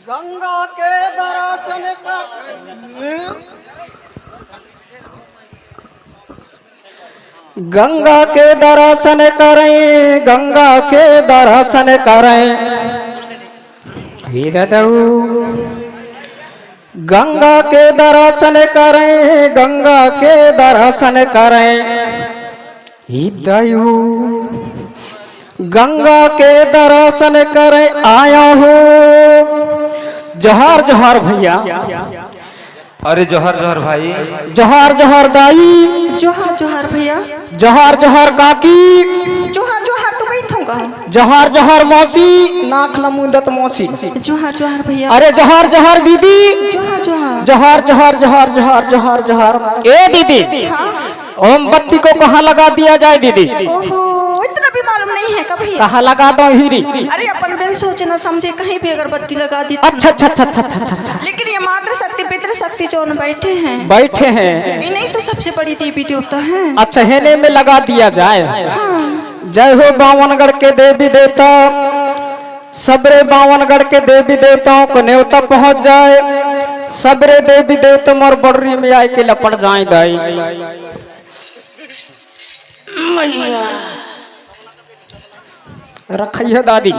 गंगा के दर्शन कर गंगा के दर्शन करें, गंगा के दर्शन करें, गंगा के दर्शन करें, गंगा के दर्शन करें, दयू गंगा के दर्शन करें आया हूँ। जोहार जोहार भैया। अरे जोहर जोहर भाई। जोहार जोहार दाई। जोहार जोहार भैया। जोहार जोहार काकी। जोहार जोहार तो वही थूंगा। जोहार जोहार मौसी। नाक लमुदत मौसी। जोहार जोहार भैया। अरे जोहार जोहार दीदी। जोहार जोहार जोहार जोहार जोहार जोहार जोहार जोहार। ए दीदी, हाँ? मोमबत्ती को कहाँ लगा दिया जाए दीदी? ओहो, इतना भी मालूम नहीं है कभी। कहाँ लगा दो हीरी? अरे अपन बिन सोचे न समझे कहीं भी अगरबत्ती लगा दी। अच्छा अच्छा अच्छा अच्छा अच्छा अच्छा। लेकिन ये मातृ शक्ति पितृ शक्ति जो बैठे हैं, बैठे हैं, ये नहीं तो सबसे बड़ी देवी देवता है। अच्छा हेने में लगा दिया जाए। हाँ। जय हो बावनगढ़ के देवी देवता। सबरे बावनगढ़ के देवी देवताओं को न्योता पहुंच जाए। सबरे देवी देवता मोर बड़री में आए के लपट जाए दाई। रखिए दादी।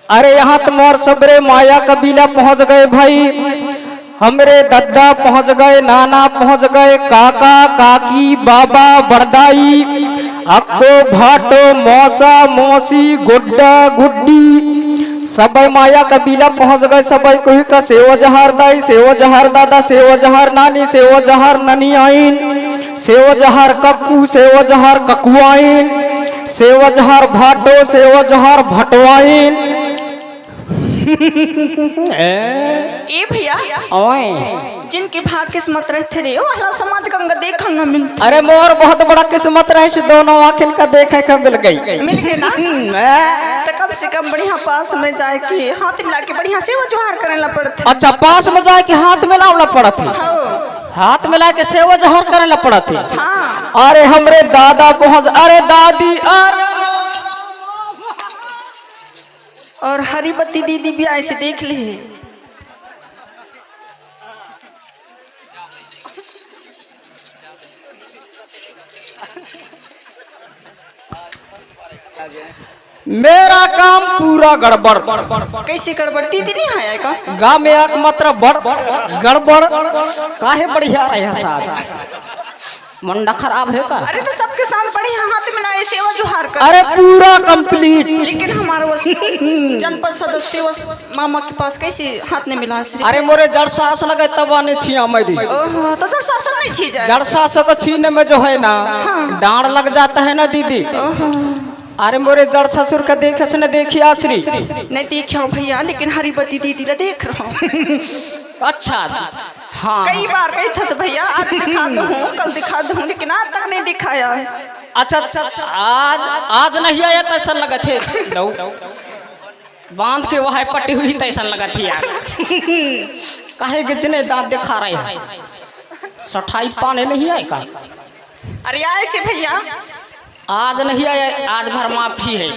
अरे यहाँ तो मोर सबरे माया कबीला पहुंच गए भाई। हमरे दद्दा पहुंच गए, नाना पहुंच गए, काका काकी बाबा बड़दाई, अक्को भाटो मौसा मौसी गुड्डा गुड्डी, सब माया कबीला पहुंच गए। सब कोई का सेवा जहार दाई, सेवा जहार दादा, सेवा जहार नानी, सेवा जहार ननी आइन, सेवा जहार कक्कू, सेवा जहार ककुआइन, सेवा जहार भाटो, सेवा जहार भटवाइन। ए भैया, जिनके भाग किस्मत रहते रे वाला समाज गंगा देखा न मिलता। अरे मोर बहुत बड़ा किस्मत रहे से दोनों आखिर का देखे का मिल गई। मिल गए ना? तो कम से कम बढ़िया पास में जाए के हाथ मिला के बढ़िया सेवा जोहार करना पड़ता। अच्छा, पास में जाए के हाथ मिलावना पड़त है। हाथ मिला के सेवा जोहार करना पड़त है। हाँ। अरे हमरे दादा पहुंच, अरे दादी, अरे और हरिबत्ती दीदी भी ऐसे देख ले। मेरा काम पूरा गड़बड़। कैसे गड़बड़? दीदी नहीं आया का? गाँव में एक मतलब बड़ गड़बड़ काहे बढ़िया रहे साथ मुंडा खराब है का? अरे तो सबके साथ बढ़िया हाथ मिलाए सेवा जोहार कर। अरे पूरा कंप्लीट। लेकिन हमारा वस जनपद सदस्य वस मामा के पास कैसे हाथ नहीं मिला? अरे मोरे जड़ सास लगे तब आने छिया मैं दी। ओहो, तो जड़ शासन नहीं छी जाए। जड़ सास को छीने में जो है ना, डांड लग जाता है ना दीदी। अरे मोरे जड़ ससुर का देखे से न देखी आसरी नहीं देखा भैया, लेकिन हरिबत्ती दीदी ला देख रहा हूँ। अच्छा हाँ, कई बार कही था भैया, आज दिखा दूँ कल दिखा दूँ, लेकिन आज तक नहीं दिखाया है। अच्छा अच्छा, आज नहीं आया तैसा लगा थे बांध के वहाँ पट्टी हुई तैसा लगा थी यार। काहे कितने दांत दिखा रहे हैं, सठाई पाने नहीं आए का? अरे आए से भैया, आज नहीं आया, आज भर माफी है।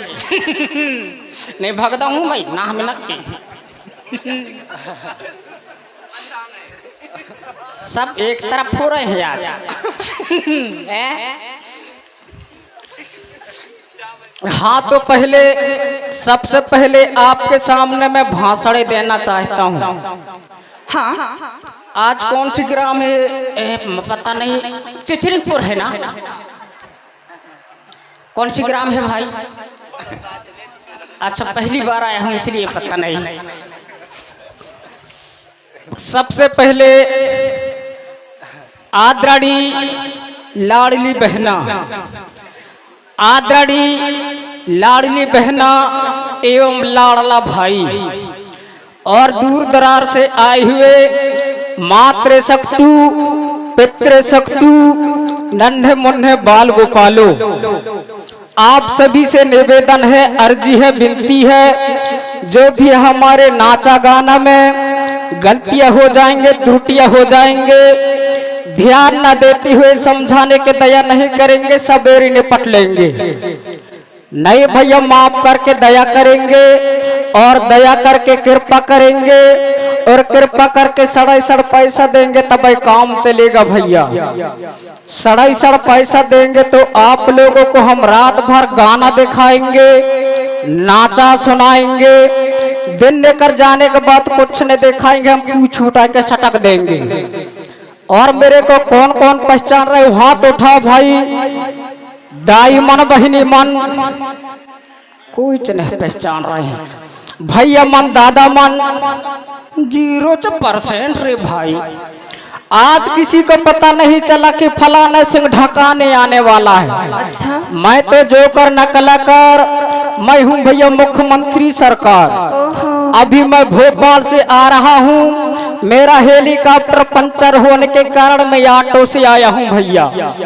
नहीं भगदा हूँ भाई ना में नक सब एक तरफ हो रहे हैं यार। हाँ तो पहले सबसे पहले आपके सामने मैं भाषण देना चाहता हूँ। हाँ। आज कौन सी ग्राम है पता नहीं, चिचरीपुर है ना? कौन सी ग्राम है भाई? अच्छा पहली बार आया हूँ इसलिए पता नहीं। सबसे पहले आदरणीय लाडली बहना, आदरणीय लाडली बहना एवं लाडला भाई और दूर दरार से आए हुए मातृ शक्तु पितृ शक्तु नन्हे मुन्ने बाल गोपालो, आप सभी से निवेदन है, अर्जी है, विनती है, जो भी हमारे नाचा गाना में गलतियां हो जाएंगे, त्रुटियां हो जाएंगे, ध्यान न देती हुए समझाने के दया नहीं करेंगे, सवेरे निपट लेंगे। नहीं भैया, माफ करके दया करेंगे और दया करके कृपा करेंगे और कृपा करके सड़ाई सड़ पैसा देंगे तब काम चलेगा भैया। सड़ाई सड़ पैसा देंगे तो आप लोगों को हम रात भर गाना दिखाएंगे, नाचा सुनाएंगे, दिन लेकर जाने के बाद कुछ नहीं दिखाएंगे, हम पूछ उठा के सटक देंगे। और मेरे को कौन कौन पहचान रहे हो हाथ उठा भाई। दाई मन बहिनी मन कोई नहीं पहचान रहे हैं। भैया मन दादा मन 0% रे भाई। आज किसी को पता नहीं चला कि फलाना सिंह ढकाने आने वाला है। अच्छा, मैं तो जोकर न कलाकार, मैं हूँ भैया मुख्यमंत्री सरकार। अभी मैं भोपाल से आ रहा हूँ, मेरा हेलीकॉप्टर पंचर होने के कारण मैं ऑटो से आया हूँ भैया।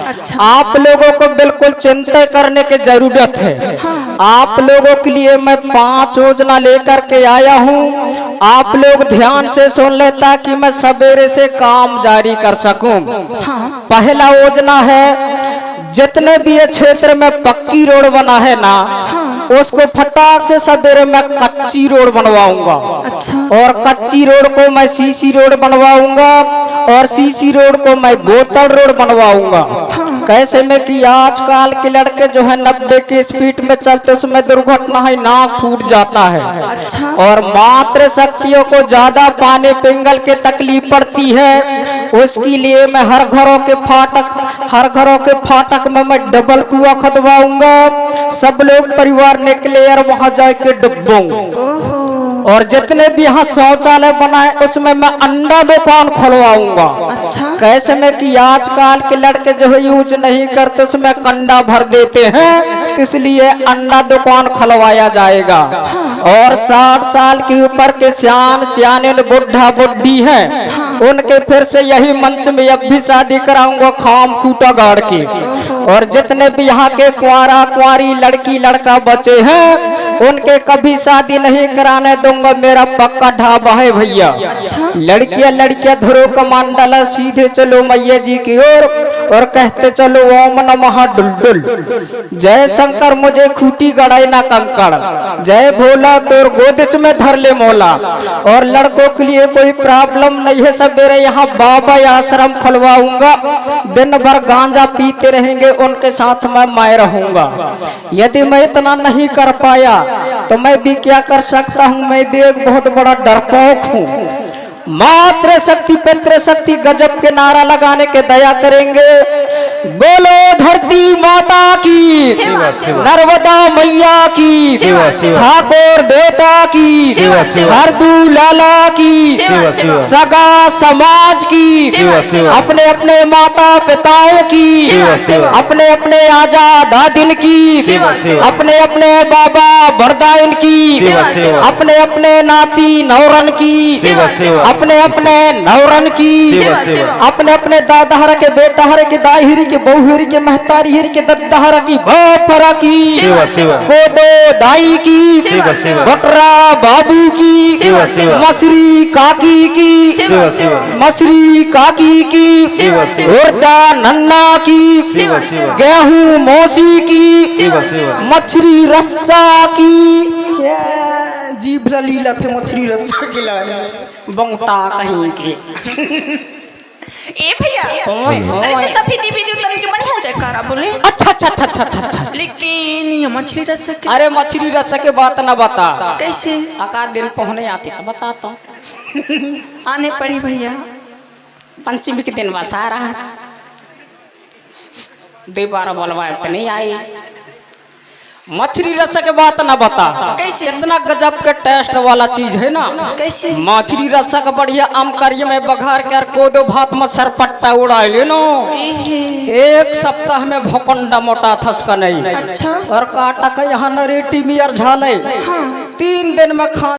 अच्छा, आप लोगों को बिल्कुल चिंता करने की जरूरत है। आप लोगों के लिए मैं 5 योजना लेकर के आया हूँ। आप लोग ध्यान से सुन ले ताकि मैं सवेरे से काम जारी कर सकूं। पहला योजना है, जितने भी ये क्षेत्र में पक्की रोड बना है ना, उसको फटाक से सवेरे मैं कच्ची रोड बनवाऊंगा। अच्छा, और कच्ची रोड को मैं सीसी रोड बनवाऊंगा और सीसी रोड को मैं बोतल रोड बनवाऊंगा। कैसे में कि आजकल के लड़के जो है 90 की स्पीड में चलते उसमें दुर्घटना है, नाक फूट जाता है। अच्छा, और मात्र शक्तियों को ज्यादा पानी पिंगल के तकलीफ पड़ती है, उसके लिए मैं हर घरों के फाटक में मैं डबल कुआं खुदवाऊंगा। सब लोग परिवार निकले और वहां जाके डुबों। और जितने भी यहाँ शौचालय बनाए उसमें मैं अंडा दुकान खुलवाऊंगा। अच्छा, कैसे में कि आजकल के लड़के जो है यूज नहीं करते, उसमें कंडा भर देते हैं, इसलिए अंडा दुकान खुलवाया जाएगा। और 60 साल के ऊपर के सियाने बुढ़ा बुढ़ी हैं, उनके फिर से यही मंच में अब भी शादी कराऊंगा खाम खूटा गाड़ के। और जितने भी यहाँ के कुंवारा कुंवारी लड़की लड़का बचे हैं, उनके कभी शादी नहीं कराने दूंगा, मेरा पक्का ढाबा है भैया। लड़कियां धरो कमांडला, सीधे चलो मैया जी की ओर और कहते चलो ओम नमः डुलडुल। जय शंकर मुझे खूटी गड़ाई ना कंकड़, जय भोला तोर गोदिच में धर ले मोला। और लड़कों के लिए कोई प्रॉब्लम नहीं है, सवेरे यहाँ बाबा आश्रम खुलवाऊंगा, दिन भर गांजा पीते रहेंगे, उनके साथ मैं रहूंगा। यदि मैं इतना नहीं कर पाया तो मैं भी क्या कर सकता हूँ, मैं भी एक बहुत बड़ा डरपोक हूँ। मात्र शक्ति पितृ शक्ति गजब के नारा लगाने के दया करेंगे। बोलो धरती माता की, नर्मदा मैया की, ठाकुर देवता की, हरदू लाला की, सगा समाज की, अपने अपने माता पिताओं की, अपने अपने आजाद दिल की, अपने अपने बाबा बरदाइन की, अपने अपने नाती नौरन की, अपने अपने नौरन की, अपने अपने दादा हर के बेटा हर के दाई हिरी के बहु हिरी के महतारी हिरी के दद्दा हर की बापरा की, गोदो दाई की, बटरा बाबू की, मसरी काकी की, मसरी काकी की, उर्दा नन्ना की, गेहूं मौसी की, मछली रस्सा की। जीभ लीला थे मछली रस्सा खिलाने बंगटा कहीं के। ए भैया, अरे तो सफेदी भी उतर के बढ़िया जयकारा बोले। अच्छा। लेकिन ये मछली रस्सा के, अरे मछली रस्सा के बात ना बता, कैसे आकार दिन पहुंचने आती तो बता तो। आने पड़ी भैया, पंचमी के दिन बसा रहा, 12 बोलवा तो नहीं आई। मछली रस्सा के बात ना बता, कैसे? इतना गजब के टेस्ट वाला चीज है ना। कैसे? मछली रस्सा का बढ़िया आम करिए में बघार कर कोदो भात में सरपट्टा उड़ा ले नो। एक सप्ताह में भोकंडा मोटा थसका नहीं। अच्छा, और काटा का यहाँ नरेटी मियर झाले, 3 दिन में खा